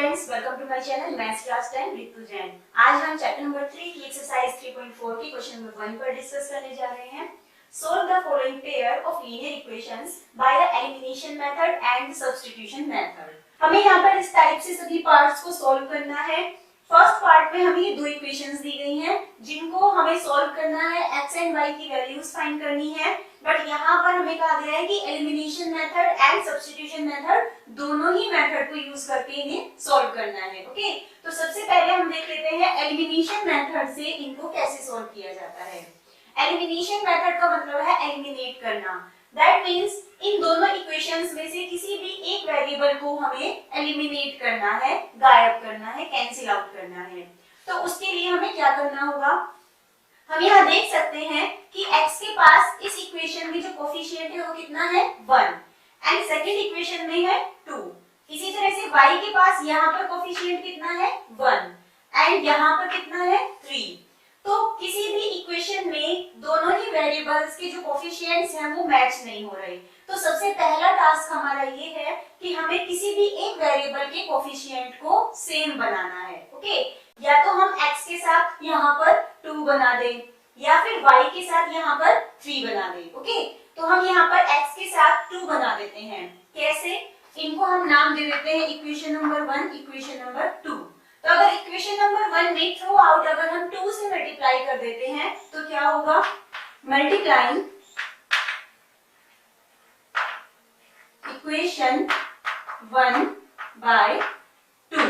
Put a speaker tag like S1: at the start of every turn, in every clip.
S1: Students, welcome to my channel maths class 10 Ritu Jain. आज हम chapter number 3 की एक्सरसाइज 3.4 की क्वेश्चन नंबर 1 पर डिस्कस करने जा रहे हैं। Solve the following pair of linear equations by the elimination method and substitution method. हमें यहाँ पर इस टाइप से सभी पार्ट्स को सॉल्व करना है। फर्स्ट पार्ट में हमें ये दो इक्वेशंस दी गई हैं जिनको हमें सॉल्व करना है, x एंड y की वैल्यूज फाइंड करनी है। बट यहाँ पर हमें कहा गया है कि elimination method and substitution method दोनों ही मेथड को यूज करके इन्हें सॉल्व करना है। ओके, तो सबसे पहले हम देख लेते हैं एलिमिनेशन मेथड से इनको कैसे सॉल्व किया जाता है। एलिमिनेशन मेथड का मतलब है एलिमिनेट करना। दैट मीन्स इन दोनों इक्वेशंस में से किसी भी एक वेरिएबल को हमें एलिमिनेट करना है, गायब करना है, कैंसिल आउट करना है। तो उसके लिए हमें क्या करना होगा, हम यहाँ देख सकते हैं कि x के पास इस इक्वेशन में जो कोफिशिएंट है वो कितना है 1 एंड सेकंड इक्वेशन में है 2। इसी तरह से y के पास यहाँ पर कोफिशिएंट कितना है 1 एंड यहाँ पर कितना है 3। तो किसी भी इक्वेशन में दोनों ही वेरिएबल्स के जो कोफिशिएंट्स हैं वो मैच नहीं हो रहे। तो सबसे पहला टास्क हमारा ये है कि हमें किसी भी एक वेरिएबल के कोफिशिएंट को सेम बनाना है। ओके, या तो हम x के साथ यहाँ पर 2 बना दें या फिर y के साथ यहाँ पर 3 बना दें। ओके, तो हम यहाँ पर x के साथ 2 बना देते हैं। कैसे? इनको हम नाम दे देते हैं इक्वेशन नंबर 1, इक्वेशन नंबर 2। तो अगर इक्वेशन नंबर 1 में थ्रू आउट अगर हम 2 से मल्टीप्लाई कर देते हैं तो क्या होगा, multiplying equation 1 by 2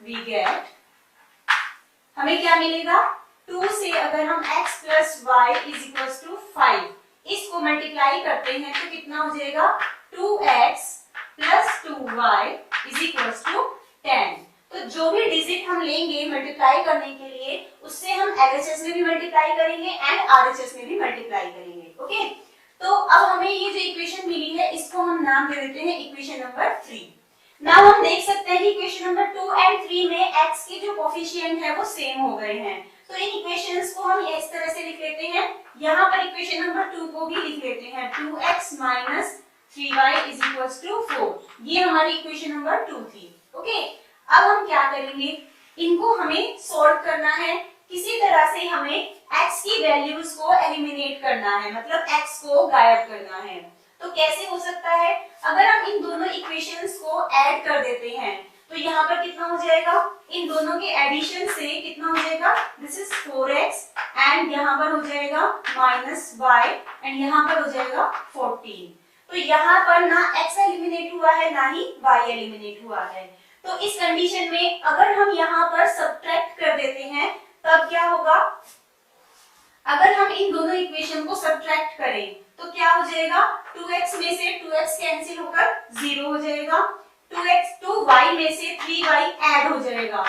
S1: we get, हमें क्या मिलेगा, 2 से अगर हम x plus y is equal to 5 इसको मल्टीप्लाई करते हैं तो कितना हो जाएगा, 2x plus 2y is equal to 10। तो जो भी डिजिट हम लेंगे मल्टीप्लाई करने के लिए उससे हम LHS में भी मल्टीप्लाई करेंगे एंड RHS में भी मल्टीप्लाई करेंगे। ओके, तो अब हमें ये जो इक्वेशन मिली है इसको हम नाम दे देते हैं इक्वेशन नंबर 3। नाउ हम देख सकते हैं कि इक्वेशन नंबर 2 एंड 3 में x के जो कोफिशिएंट है वो सेम हो गए हैं। तो इन इक्वेशंस को हम इस तरह से लिख लेते हैं। यहाँ पर इक्वेशन नंबर 2 को भी लिख लेते हैं 2x minus 3y is equal to 4। ये हमारी इक्वेशन नंबर 2 थी। ओके, अब हम क्या करेंगे, इनको हमें सॉल्व करना है। किसी तरह से हमें x की वैल्यूज को एलिमिनेट करना है, मतलब x को गायब करना है। तो कैसे हो सकता है, अगर हम इन दोनों इक्वेशंस को ऐड कर देते हैं तो यहाँ पर कितना हो जाएगा, इन दोनों के एडिशन से कितना हो जाएगा, दिस इज 4x एंड यहाँ पर हो जाएगा माइनस y एंड यहाँ पर हो जाएगा 14। तो यहाँ पर ना x एलिमिनेट हुआ है ना ही y एलिमिनेट हुआ है। तो इस कंडीशन में अगर हम यहाँ पर सब्ट्रैक्ट कर देते हैं तब क्या होगा, अगर हम इन दोनों इक्वेशन को सब्ट्रैक्ट करें तो क्या हो जाएगा, 2x में से 2x कैंसिल होकर 0 हो जाएगा, 2y में से 3y ऐड हो जाएगा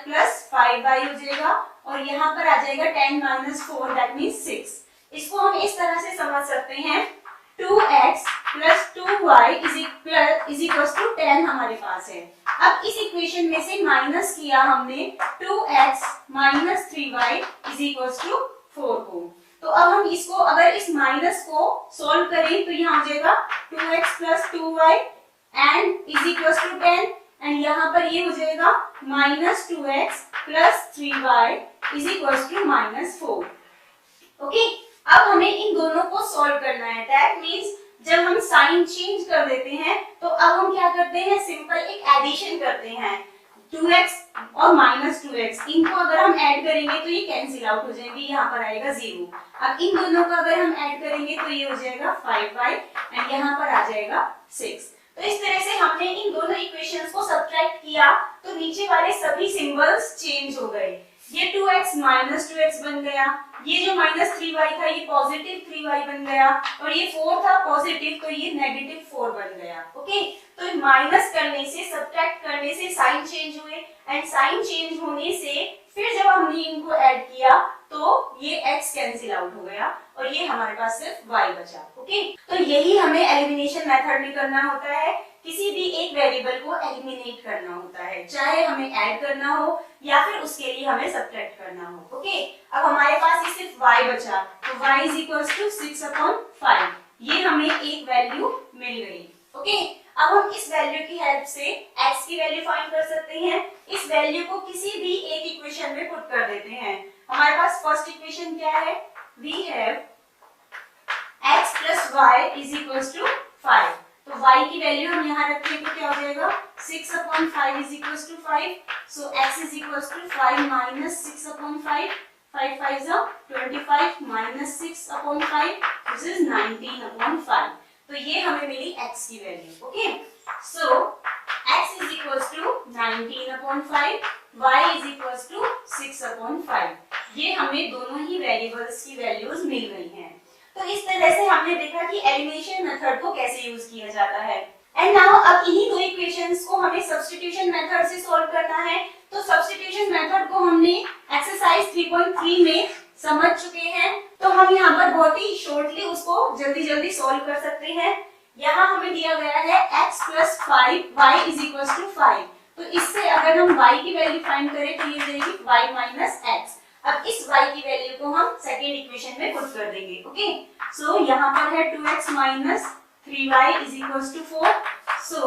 S1: प्लस 5y हो जाएगा और यहाँ पर आ जाएगा 10 माइनस 4 दैट मीन्स 6। इसको हम इस तरह से समझ सकते हैं, 2x plus 2y is equal to 10 हमारे पास है। अब इस इक्वेशन में से माइनस किया हमने 2x minus 3y is equal to 4 को। तो अब हम इसको अगर इस माइनस को सॉल्व करें तो यहाँ हो जाएगा 2x plus 2y and is equal to 10 and यहाँ पर ये हो जाएगा minus 2x plus 3y is equal to minus 4। Okay, अब हमें इन दोनों को सॉल्व करना है। दैट मीन्स जब हम साइन चेंज कर देते हैं तो अब हम क्या करते हैं, सिंपल एक एडिशन करते हैं, 2x और माइनस 2x इनको अगर हम ऐड करेंगे तो ये कैंसिल आउट हो जाएंगे, यहाँ पर आएगा 0। अब इन दोनों को अगर हम ऐड करेंगे तो ये हो जाएगा 5y एंड यहाँ पर आ जाएगा 6। तो इस तरह से हमने इन दोनों इक्वेशंस को सब्ट्रैक्ट किया तो नीचे वाले सभी सिंबल्स चेंज हो गए। ये 2x माइनस 2x बन गया, ये जो माइनस 3y था ये पॉजिटिव 3y बन गया और ये 4 था पॉजिटिव तो ये नेगेटिव 4 बन गया। ओके, तो माइनस करने से, सब्ट्रैक्ट करने से साइन चेंज हुए एंड साइन चेंज होने से फिर जब हमने इनको ऐड किया तो ये x कैंसिल आउट हो गया और ये हमारे पास सिर्फ y बचा। ओके, तो यही हमें एलिमिनेशन मेथड में करना होता है, किसी भी एक वेरिएबल को एलिमिनेट करना होता है, चाहे हमें ऐड करना हो या फिर उसके लिए हमें सब्ट्रैक्ट करना हो। ओके, अब हमारे पास ये सिर्फ y बचा तो y इज इक्वल टू 6/5, ये हमें एक वैल्यू मिल गई। ओके, अब हम इस वैल्यू की हेल्प से x की वैल्यू फाइंड कर सकते हैं। इस वैल्यू को किसी भी एक इक्वेशन में पुट कर देते हैं। हमारे पास फर्स्ट इक्वेशन क्या है, we have x plus y is equals to 5। तो y की वैल्यू हम यहाँ रखें तो क्या हो जाएगा, 6/5 is equals to 5। So x is equals to 5 minus 6/5। 5 5 25 minus 6/5, this is 19/5। तो ये हमें मिली x की value. Okay, so x is equals to 19/5, y is equals to 6/5। ये हमें दोनों ही वेरिएबल्स की वैल्यूज मिल गई हैं। तो इस तरह से हमने देखा कि एलिमिनेशन मेथड को कैसे यूज किया जाता है। एंड नाउ अब इन्हीं दो इक्वेशंस को हमें सब्स्टिट्यूशन मेथड से सॉल्व करना है। तो सब्स्टिट्यूशन मेथड को हमने एक्सरसाइज 3.3 में समझ चुके हैं, तो हम यहाँ पर बहुत ही शॉर्टली उसको जल्दी सॉल्व कर सकते हैं। यहाँ हमें दिया गया है x plus 5 y is equals to 5। तो इससे अगर हम y की वैल्यू फाइंड करें तो ये जाएगी y minus x। अब इस y की वैल्यू को हम सेकेंड इक्वेशन में पुट कर देंगे। ओके, सो यहाँ पर है 2x minus 3y is equals to 4। so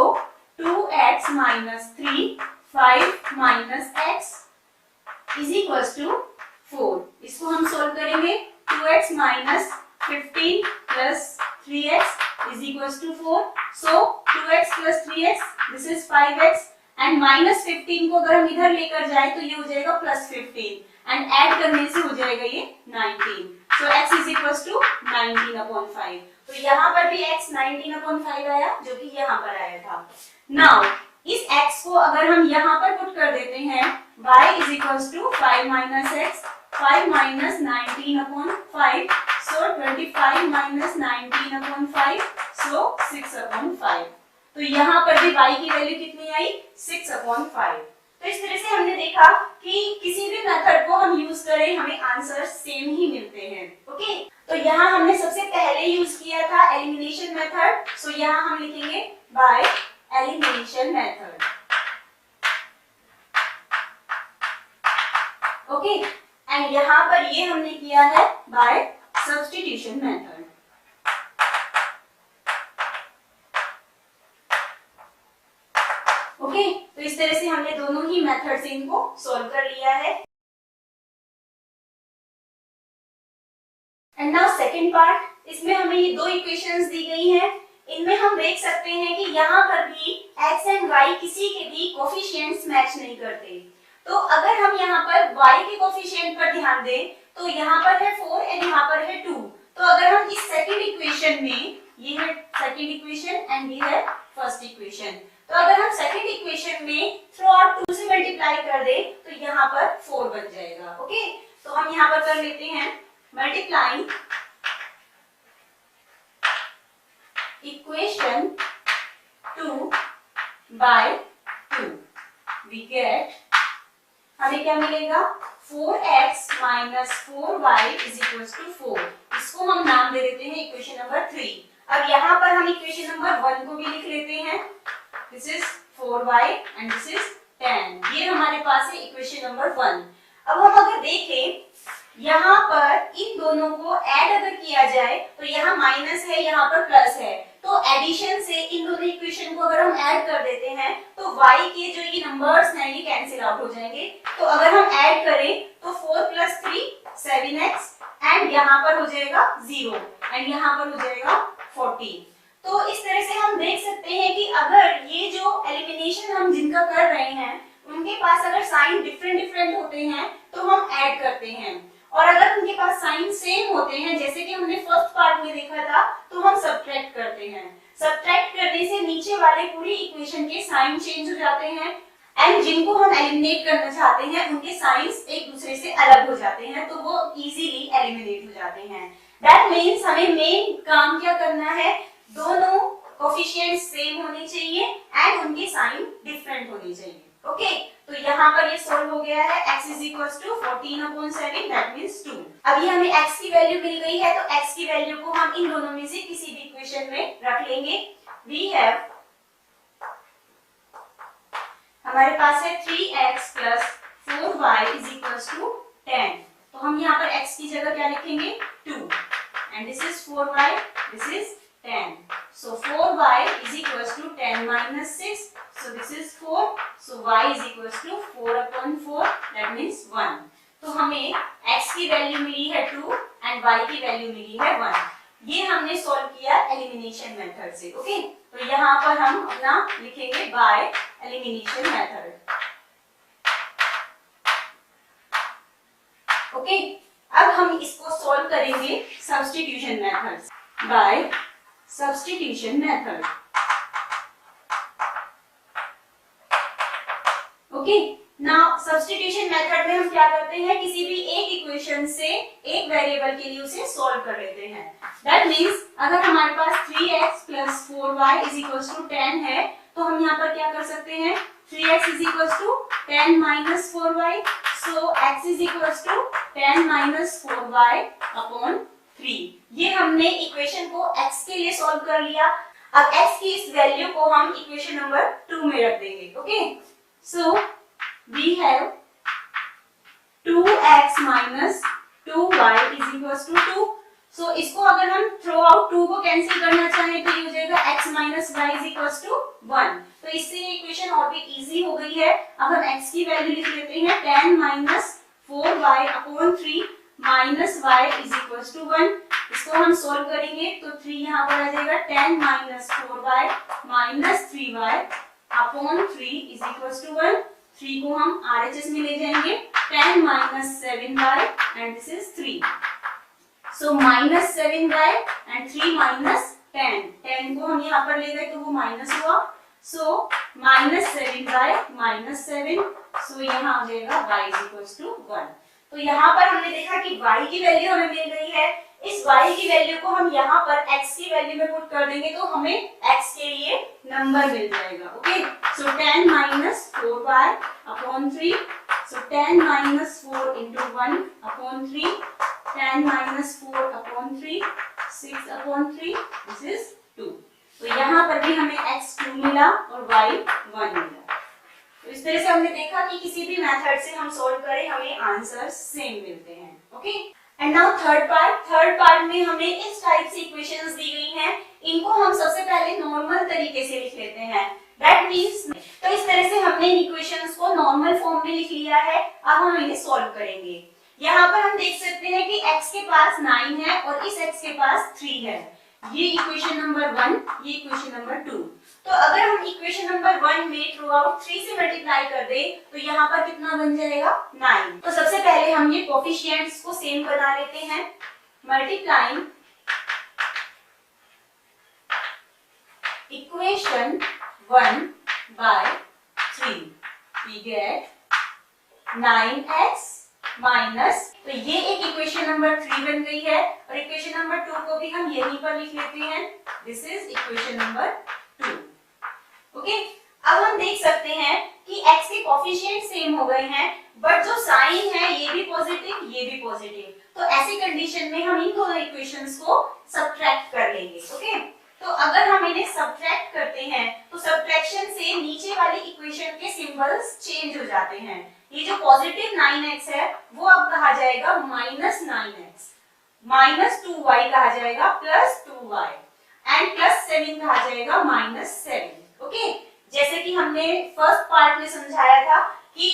S1: 2x minus 3 5 minus x is equals to 4। इसको हम सोल्व करेंगे। 2x minus 15 plus 3x is equals to 4। so 2x plus 3x this is 5x and minus 15 को अगर हम इधर लेकर जाए तो ये हो जाएगा plus 15 एंड ऐड करने से हो जाएगा ये 19। so x is equals to 19/5। तो यहाँ पर भी x 19/5 आया जो कि यहाँ पर आया था। नाउ इस x को अगर हम यहाँ पर पुट कर देते हैं, y is equals to 5 minus x, 5 minus 19/5, so 25 minus 19/5, so 6/5। तो यहाँ पर भी y की वैल्यू कितनी आई, 6/5। तो इस तरह से हमने देखा कि किसी भी मेथड को हम यूज करें हमें आंसर सेम ही मिलते हैं। ओके, तो यहाँ हमने सबसे पहले यूज किया था एलिमिनेशन मेथड। सो यहाँ हम लिखेंगे by elimination method. Okay, and यहाँ पर ये हमने किया है बाय सब्स्टिट्यूशन मेथड। ओके, तो इस तरह से हमने दोनों ही मेथड से इनको सॉल्व कर लिया है। एंड नाउ सेकंड पार्ट, इसमें हमें ये दो इक्वेशंस दी गई हैं। इनमें हम देख सकते हैं कि यहाँ पर भी x एंड y किसी के भी कोफिशिएंट्स मैच नहीं करते। तो अगर हम यहाँ पर y के कोफिशिएंट पर ध्यान दें तो यहाँ पर है 4 एंड यहाँ पर है 2। तो अगर हम इस सेकंड इक्वेशन में, ये है सेकंड इक्वेशन एंड ये है फर्स्ट इक्वेशन, तो अगर हम सेकंड इक्वेशन में थ्रू आउट 2 से मल्टीप्लाई कर दें तो यहाँ पर 4 बन जाएगा। ओके, तो हम यहाँ पर कर लेते हैं multiplying equation 2 by 2 we get, हमें क्या मिलेगा, 4x minus 4y is equals to 4। इसको हम नाम दे देते हैं इक्वेशन नंबर 3। अब यहाँ पर हम इक्वेशन नंबर 1 को भी लिख लेते हैं। This is 4y and this is 10। ये हमारे पास है इक्वेशन नंबर 1। अब हम अगर देखें यहाँ पर इन दोनों को ऐड अगर किया जाए तो यहाँ माइनस है, यहाँ पर प्लस है, तो एडिशन से इन दोनों इक्वेशन को अगर हम ऐड कर देते हैं तो y के जो ये नंबर्स हैं ये कैंसिल आउट हो जाएंगे। तो अगर हम ऐड करें तो 4 + 3 7x एंड यहाँ पर हो जाएगा 0 एंड यहाँ पर हो जाएगा 40। तो इस तरह से हम देख सकते हैं कि अगर ये जो एलिमिनेशन हम जिनका कर रहे हैं उनके पास अगर साइन डिफरेंट होते हैं तो हम ऐड करते हैं, और अगर उनके पास साइन सेम होते हैं जैसे कि हमने फर्स्ट पार्ट में देखा था तो हम सब्ट्रैक्ट करते हैं। सब्ट्रैक्ट करने से नीचे वाले पूरी इक्वेशन के साइन चेंज हो जाते हैं एंड जिनको हम एलिमिनेट करना चाहते हैं उनके साइंस एक दूसरे से अलग हो जाते हैं, तो वो इजीली एलिमिनेट हो जाते हैं। दैट मींस हमें मेन काम क्या करना है, दोनों कोफिशिएंट्स सेम होने चाहिए एंड उनके साइन डिफरेंट होने चाहिए। ओके, तो यहाँ पर ये सोल्व हो गया है। x is equals to 14/7 that means 2। अभी हमें x की वैल्यू मिल गई है तो x की वैल्यू को हम इन दोनों में से किसी भी इक्वेशन में रख लेंगे। we have, हमारे पास है 3x plus 4y is equals to 10। तो हम यहाँ पर x की जगह क्या लिखेंगे, 2 and this is 4y, this is 10। so 4y is equals to 10 10 minus 6, so this is 4. So y is equals to 4/4, that means 1. तो हमें x की वैल्यू मिली है 2 एंड y की वैल्यू मिली है 1. ये हमने सॉल्व किया एलिमिनेशन मेथड से. ओके, तो यहाँ पर हम अपना लिखेंगे बाय एलिमिनेशन मेथड. ओके, अब हम इसको सॉल्व करेंगे सब्स्टिट्यूशन मेथड से. By substitution method. Okay, now substitution method में हम क्या करते हैं, किसी भी एक इक्वेशन से एक वेरिएबल के लिए उसे सॉल्व कर लेते हैं. दैट मींस अगर हमारे पास 3x + 4y = 10 है, तो हम यहाँ पर क्या कर सकते हैं, 3x = 10 - 4y, so x = 10 - 4y/3. ये हमने इक्वेशन को x के लिए सॉल्व कर लिया. अब x की इस वैल्यू को हम इक्वेशन नंबर 2 में रख देंगे. Okay, so we have 2x - 2y = 2. so इसको अगर हम थ्रो आउट 2 को कैंसिल करना चाहें तो ये हो जाएगा x - y = 1. तो इससे ये इक्वेशन और भी इजी हो गई है. अब हम x की वैल्यू लिख लेते हैं 10 - 4y/3 - y = 1. इसको हम सॉल्व करेंगे तो 3 यहाँ पर आ जाएगा. 10 - 4y - 3y/3 = 1. 3 को हम RHS में ले जाएंगे. 10 - 7y and this is 3. So -7y and 3 - 10. 10 को हम यहाँ पर ले गए तो वो माइनस हुआ. So -7y - 7. So यहाँ आ जाएगा y = 1. तो यहाँ पर हमने देखा कि y की वैल्यू हमें मिल गई है. इस y की वैल्यू को हम यहाँ पर x की वैल्यू में पुट कर देंगे तो हमें x के लिए नंबर मिल जाएगा. Okay, so 10 - 4y/3. So 10 - 4 × 1/3. 10 - 4/3, 6/3. This is 2. तो यहाँ पर भी हमें x 2 मिला और y 1 मिला. तो इस तरह से हमने देखा कि किसी भी मेथड से हम सॉल्व करें हमें आंसर सेम मिलते हैं. Okay, and now third part में हमें इस टाइप से इक्वेशंस दी गई हैं. इनको हम सबसे पहले नॉर्मल तरीके से लिख लेते हैं. दैट मींस तो इस तरह से हमने इक्वेशंस को नॉर्मल फॉर्म में लिख लिया है. अब हम इन्हें सॉल्व करेंगे. यहाँ पर हम देख सकते हैं कि x के पास 9 है और इस x के पास 3 है. ये इक्वेशन नंबर 1, ये इक्वेशन नंबर 2. तो अगर हम इक्वेशन नंबर 1 में थ्रू आउट 3 से मल्टीप्लाई कर दें तो यहाँ पर कितना बन जाएगा, 9. तो सबसे पहले हम ये कोफिशिएंट्स को सेम बना लेते हैं. Multiplying equation 1 by 3 we get 9x minus, तो ये एक इक्वेशन नंबर 3 बन गई है और इक्वेशन नंबर 2 को भी हम यहीं पर लिख लेते हैं. This is equation number 2. Okay, अब हम देख सकते हैं कि x के कोफिशिएंट सेम हो गए हैं बट जो साइन है ये भी पॉजिटिव ये भी पॉजिटिव. तो ऐसी कंडीशन में हम इन दोनों इक्वेशंस को सब्ट्रैक्ट कर लेंगे. ओके, तो अगर हम इन्हें सब्ट्रैक्ट करते हैं तो सब्ट्रैक्शन से नीचे वाली इक्वेशन के सिंबल्स चेंज हो जाते हैं. ये जो पॉजिटिव 9x है वो अब कहा जाएगा -9x, -2y कहा जाएगा +2y एंड +7 कहा जाएगा -7. ओके, जैसे कि हमने फर्स्ट पार्ट में समझाया था कि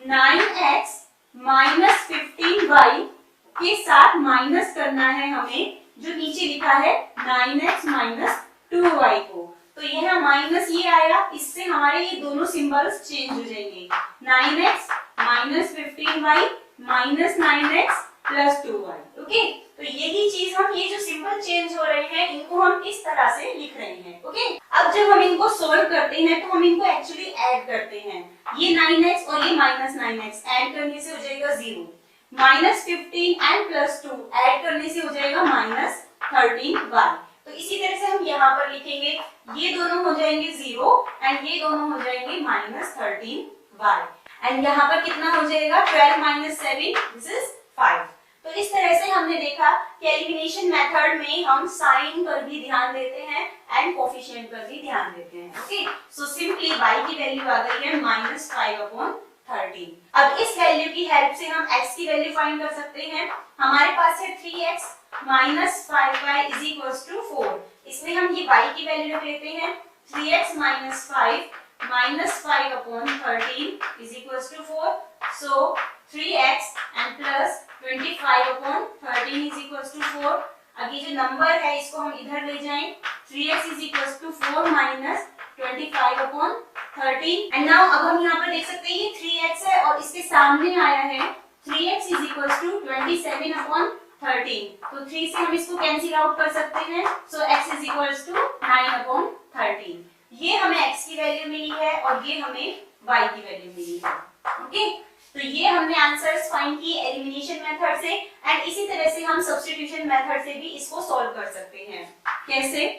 S1: 9x - 15y के साथ माइनस करना है हमें जो नीचे लिखा है 9x - 2y को. तो यह माइनस ये आया, इससे हमारे ये दोनों सिंबल्स चेंज हो जाएंगे. 9x - 15y -9x +2y. Okay, तो यही चीज हम ये जो सिंबल चेंज हो रहे हैं इनको हम इस तरह से लिख रहे हैं. ओके, अब जब हम इनको सोल्व करते हैं तो हम इनको एक्चुअली ऐड करते हैं. ये 9x और ये -9x ऐड करने से हो जाएगा 0. -15 एंड +2 ऐड करने से हो जाएगा -13y. तो इसी तरह से हम यहाँ पर लिखेंगे, ये दोनों हो जाएंगे 0 एंड ये दोनों हो जाएंगे -13y. एंड यहाँ पर कितना हो जाएगा 12 - 7, दिस इज 5. तो इस तरह से हमने देखा कि एलिमिनेशन मेथड में हम साइन पर भी ध्यान देते हैं एंड कोफिशिएंट पर भी ध्यान देते हैं. ओके, सो सिंपली y की वैल्यू आ गई है -5/13. अब इस वैल्यू की हेल्प से हम x की वैल्यू फाइंड कर सकते हैं. हमारे पास है 3x - 5y = 4. इसमें हम ये y की वैल्यू रख लेते हैं. 3x minus 5 minus 5 upon 13 is equals to 4. So 3x and plus 25 upon 13 is equals to 4. अब ये जो नंबर है इसको हम इधर ले जाएं. 3x is equals to 4 minus 25 upon 13. And now अब हम यहाँ पर देख सकते हैं ये 3x है और इसके सामने आया है 3x is equals to 27 upon 13. तो 3 से हम इसको कैंसिल आउट कर सकते हैं. So x is equals to 9 upon 13. ये हमें x की वैल्यू मिली है और ये हमें y की वैल्यू मिली है. ओके, तो ये हमने आंसर्स फाइंड किए एलिमिनेशन मेथड से. एंड इसी तरह से हम सब्स्टिट्यूशन मेथड से भी इसको सॉल्व कर सकते हैं. कैसे?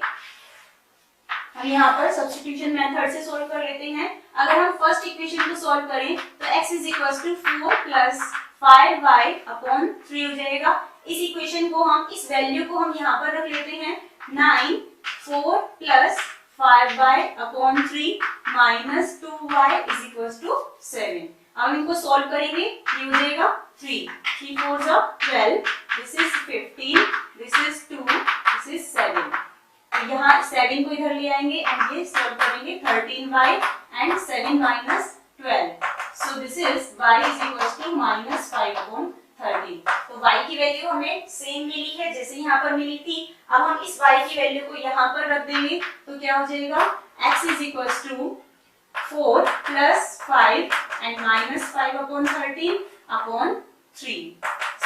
S1: हम यहाँ पर सब्स्टिट्यूशन मेथड से सॉल्व कर लेते हैं. अगर हम फर्स्ट इक्वेशन को सॉल्व करें तो x is equals to 4 plus 5y upon 3 हो जाएगा. इस इक्वेशन को हम इस वैल्यू को हम यहाँ पर रख लेते हैं 9 4 plus 5y upon 3 minus 2y is equals to 7. अब इनको सॉल्व करेंगे. ये हो जाएगा 3 3 4 are 12. This is 15. This is 2. This is 7. यहाँ 7 को इधर ले आएंगे एंड ये सॉल्व करेंगे 13y and 7 minus 12. So this is y is equals to minus 5 upon 13. तो y की वैल्यू हमें सेम मिली है जैसे यहाँ पर मिली थी. अब हम इस y की वैल्यू को यहाँ पर रख देंगे तो क्या हो जाएगा x is equals to 4 plus 5 and minus 5 upon 13 upon 3.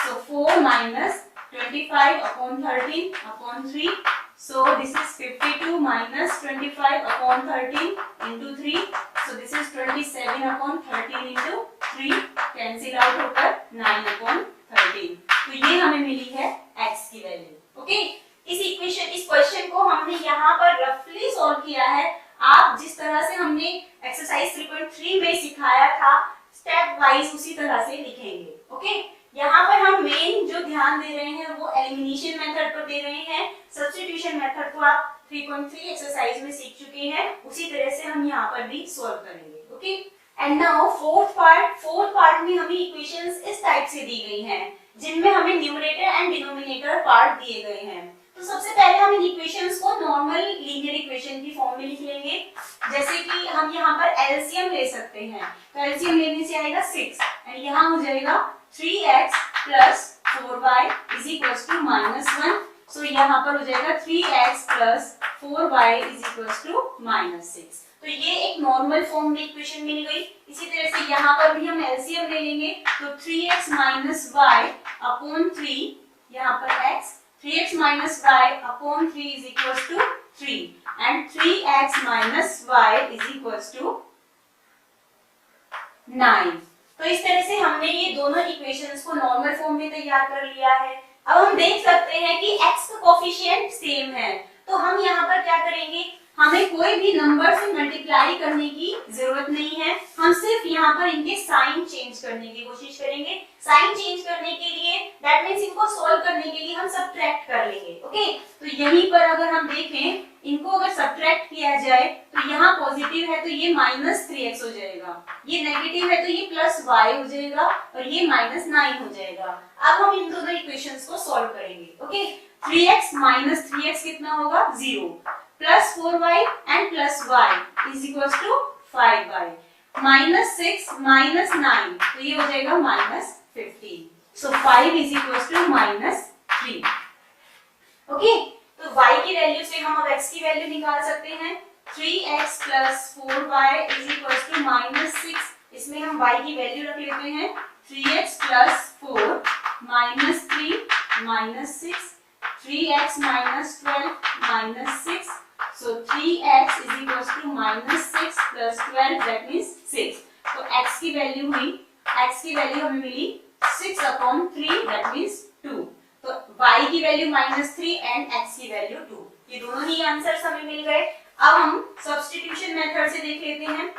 S1: So 4 minus 25 upon 13 upon 3. So this is 52 minus 25 upon 13 into 3. So this is 27 upon 13 into 3. Cancel out होकर 9 upon 13. तो ये हमें मिली है x की वैल्यू. ओके, इस क्वेश्चन को हमने यहाँ पर रफली सॉल्व किया है. आप जिस तरह से हमने एक्सरसाइज 3.3 में सिखाया था स्टेप वाइज उसी तरह से लिखेंगे. ओके, यहाँ पर हम मेन जो ध्यान दे रहे हैं वो एलिमिनेशन मेथड पर दे रहे हैं. सब्स्टिट्यूशन मेथड को आप 3.3 एक्सरसाइज में सीख चुके हैं, उसी तरह से हम यहाँ पर भी सॉल्व करेंगे. Okay, and now fourth part में हमें इक्वेशंस इस टाइप से दी गई हैं जिनमें हमें न्यूमरेटर एंड डिनोमिनेटर पार्ट दिए गए हैं. तो सबसे पहले हम इन इक्वेशंस को नॉर्मल लीनियर इक्वेशन की फॉर्म में लिख लेंगे. जैसे कि हम यहाँ पर एलसीएम ले सकते हैं. तो एलसीएम लेने से आएगा 6 एंड यहाँ हो जाएगा 3x plus 4y is equals to -1. So यहाँ पर हो जाएगा 3x plus 4y is equals to -6. तो ये एक नॉर्मल फॉर्म में इक्वेशन मिल गई. इसी तरह से यहाँ पर भी हम एलसीएम ले लेंगे तो 3x minus y upon 3 यहाँ पर x 3x minus y upon 3 is equals to 3 and 3x minus y is equals to 9. तो इस तरह से हमने ये दोनों इक्वेशंस को नॉर्मल फॉर्म में तैयार कर लिया है. अब हम देख सकते हैं कि x का कोफिशिएंट सेम है. तो हम यहाँ पर क्या करेंगे, हमें कोई भी नंबर से मल्टीप्लाई करने की जरूरत नहीं है. हम सिर्फ यहाँ पर इनके साइन चेंज करने की कोशिश करेंगे. साइन चेंज करने के लिए दैट मींस इनको सॉल्व करने के लिए हम सब्ट्रैक्ट कर लेंगे. ओके, तो यहीं पर अगर हम देखें इनको अगर सब्ट्रैक्ट किया जाए तो यहाँ पॉजिटिव है तो ये -3x हो जाएगा, ये नेगेटिव है तो ये +y हो जाएगा और ये -9 हो जाएगा. अब हम इन दोनों इक्वेशंस को सॉल्व करेंगे. ओके, 3x minus 3x कितना होगा 0 plus 4y and plus y is equals to 5y -6 -9 तो ये हो जाएगा -15. So 5 is equals to -3. Okay, तो y की वैल्यू से हम अब x की वैल्यू निकाल सकते हैं. 3x plus 4y is equals to -6. इसमें हम y की वैल्यू रख लेते हैं 3x plus 4 -3 -6 3x minus 12 minus 6. So 3x is equals to -6 plus 12 that means 6. तो x की वैल्यू हुई, x की वैल्यू हमें मिली 6 upon 3 that means 2. तो y की वैल्यू -3 एंड x की वैल्यू 2. ये दोनों ही आंसर्स हमें मिल गए. अब हम सब्स्टिट्यूशन मेथड से देख लेते हैं.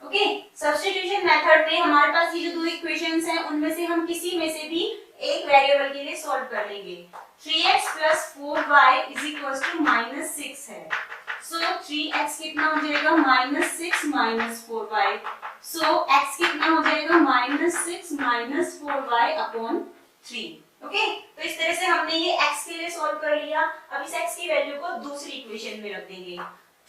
S1: ओके, सब्स्टिट्यूशन मेथड में हमारे पास ये जो दो इक्वेशंस हैं उनमें से हम किसी में से भी एक वेरिएबल के लिए सॉल्व कर लेंगे. 3x plus 4y is equals to -6 है. So 3x कितना हो जाएगा -6 minus 4y. So x कितना हो जाएगा -6 minus 4y upon 3. ओके, तो इस तरह से हमने ये x के लिए सॉल्व कर लिया। अब इस x की वैल्यू को दूसरी इक्वेशन में रख देंगे।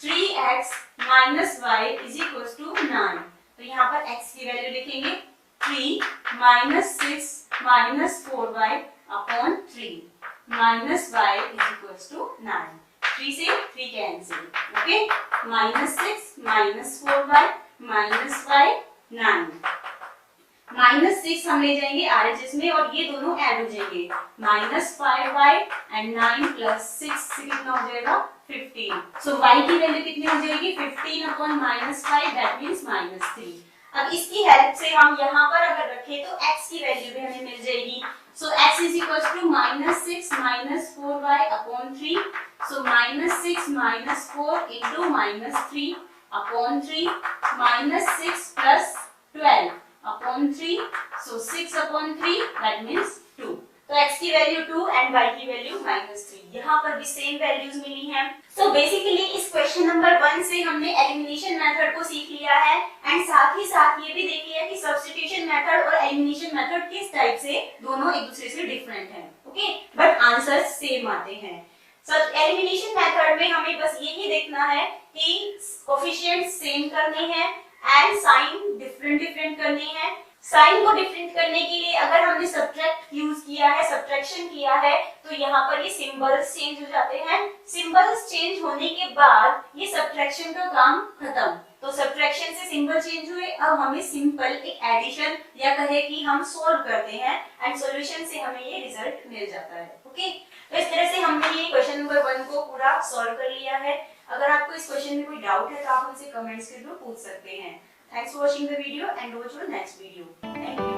S1: 3x minus y is equals to 9। तो यहाँ पर x की वैल्यू लिखेंगे 3 minus 6 minus 4y upon 3 minus y is equals to 9। 3 से 3 cancel, okay, minus 6 minus 4y minus y 9। Minus 6 हम ले जाएंगे RHS में और ये दोनों ऐड हो जाएंगे। माइनस 5y एंड 9 प्लस 6 से कितना हो जाएगा 15। सो y की वैल्यू कितनी हो जाएगी 15 upon minus 5 that means minus 3। अब इसकी हेल्प से हम यहाँ पर अगर रखें तो x की वैल्यू भी हमें मिल जाएगी। So x is equal to minus 6 minus 4y upon 3। So minus 6 minus 4 into minus 3 upon 3 minus 6 plus 12 upon 3। So 6 upon 3 that means 2। तो x की वैल्यू 2 एंड y की वैल्यू -3। यहाँ पर भी सेम वैल्यूज मिली हैं। सो बेसिकली इस question number 1 से हमने एलिमिनेशन मेथड को सीख लिया है एंड साथ ही साथ ये भी देख लिया कि सब्स्टिट्यूशन मेथड और एलिमिनेशन मेथड किस टाइप से दोनों एक दूसरे से डिफरेंट हैं, ओके, बट आंसर्स सेम आते हैं। सब एलिमिनेशन मेथड में हमें बस यही देखना है कि कोएफिशिएंट्स सेम करने हैं एंड साइन डिफरेंट करने हैं। साइन को डिफरेंट करने के लिए अगर हमने सब्ट्रैक्ट यूज किया है, सब्ट्रैक्शन किया है, तो यहाँ पर ये सिंबल्स चेंज हो जाते हैं। सिंबल्स चेंज होने के बाद ये सब्ट्रैक्शन का काम खत्म। तो सब्ट्रैक्शन से सिंबल चेंज हुए, अब हमें सिंपल एक एडिशन या कहे कि हम सोल्व करते हैं एंड सॉल्यूशन से हमें ये रिजल्ट मिल जाता है, ओके। तो इस तरह से हमने ये क्वेश्चन नंबर 1 को पूरा सॉल्व कर लिया है। अगर आपको इस क्वेश्चन में कोई डाउट है तो आप हमसे कमेंट्स के थ्रू पूछ सकते हैं। Thanks for watching the video and watch our next video. Thank you.